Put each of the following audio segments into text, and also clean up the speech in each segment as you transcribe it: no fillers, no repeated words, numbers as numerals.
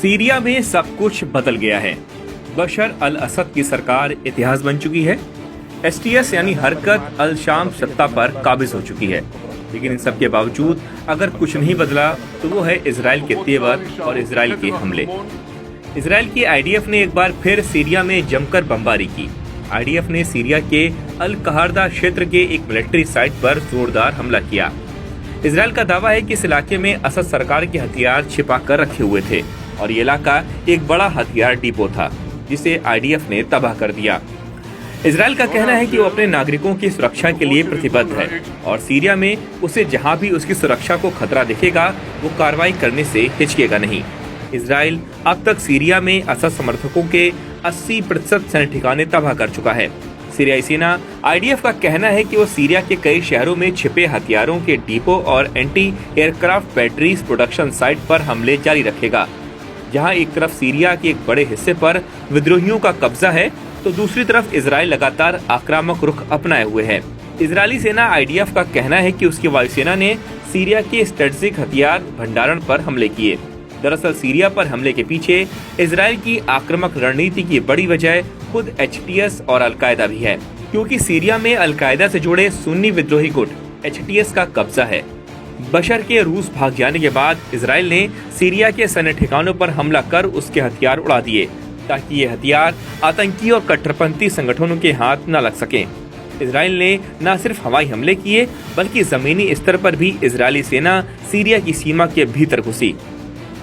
Syria में सब कुछ बदल गया है। बशर अल असद की सरकार इतिहास बन चुकी है। STS यानी हरकत अल शाम सत्ता पर काबिज हो चुकी है। लेकिन इन सब के बावजूद अगर कुछ नहीं बदला तो वो है इजराइल के तेवर और इजराइल के हमले। इजराइल की IDF ने एक बार फिर सीरिया में जमकर बमबारी की। IDF ने सीरिया के अल कहरदा क्षेत्र के एक मिलिट्री साइट पर जोरदार हमला किया। इजराइल का दावा है कि इस इलाके में असद सरकार के हथियार छिपा कर रखे हुए थे और ये इलाका एक बड़ा हथियार डिपो था जिसे IDF ने तबाह कर दिया। इजराइल का कहना है कि वो अपने नागरिकों की सुरक्षा के लिए प्रतिबद्ध है और सीरिया में उसे जहां भी उसकी सुरक्षा को खतरा दिखेगा वो कार्रवाई करने से हिचकेगा नहीं। इजराइल अब तक सीरिया में असद समर्थकों के 80% सैन्य ठिकाने तबाह कर चुका है। सीरियाई सेना IDF का कहना है कि वो सीरिया के कई शहरों में छिपे हथियारों के डिपो और anti aircraft batteries production site पर हमले जारी रखेगा। जहां एक तरफ सीरिया के एक बड़े हिस्से पर विद्रोहियों का कब्जा है तो दूसरी तरफ इजराइल लगातार आक्रामक रुख अपनाए हुए है। इजरायली सेना IDF का कहना है कि उसकी वायुसेना ने सीरिया के स्ट्रेटेजिक हथियार भंडारण पर हमले किए। दरअसल सीरिया पर हमले के पीछे इजराइल की आक्रामक रणनीति की बड़ी वजह खुद HTS और अल-कायदा भी है, क्योंकि सीरिया में अल-कायदा से जुड़े सुन्नी विद्रोही गुट HTS का कब्जा है। बशर के रूस भाग जाने के बाद इजराइल ने सीरिया के सैन्य ठिकानों पर हमला कर उसके हथियार उड़ा दिए ताकि ये हथियार आतंकी और कट्टरपंथी संगठनों के हाथ न लग सकें। इजराइल ने न सिर्फ हवाई हमले किए बल्कि जमीनी स्तर पर भी इजरायली सेना सीरिया की सीमा के भीतर घुसी।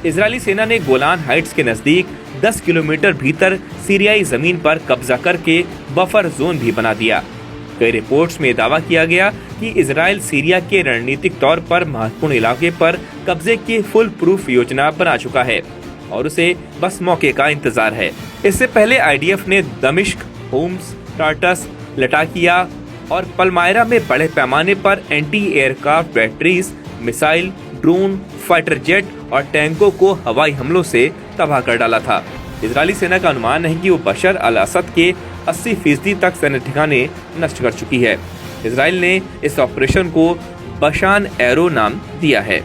इजरायली सेना ने गोलान हाइट्स के नजदीक 10 किलोमीटर भीतर सीरियाई जमीन पर कब्जा करके बफर जोन भी बना दिया। कई रिपोर्ट्स में दावा किया गया कि इजराइल सीरिया के रणनीतिक तौर पर महत्वपूर्ण इलाके पर कब्जे की फुल प्रूफ योजना बना चुका है और उसे बस मौके का इंतजार है। इससे पहले IDF ने दमिश्क, होम्स, टार्टस, लटाकिया और पलमायरा में बड़े पैमाने पर anti aircraft batteries, missile, drone, fighter jet और टैंकों को हवाई हमलों से तबाह कर डाला था। इजरायली सेना का अनुमान है कि वो बशर अल असद के 80% तक सैन्य ठिकाने नष्ट कर चुकी है। इजराइल ने इस ऑपरेशन को बशान एरो नाम दिया है।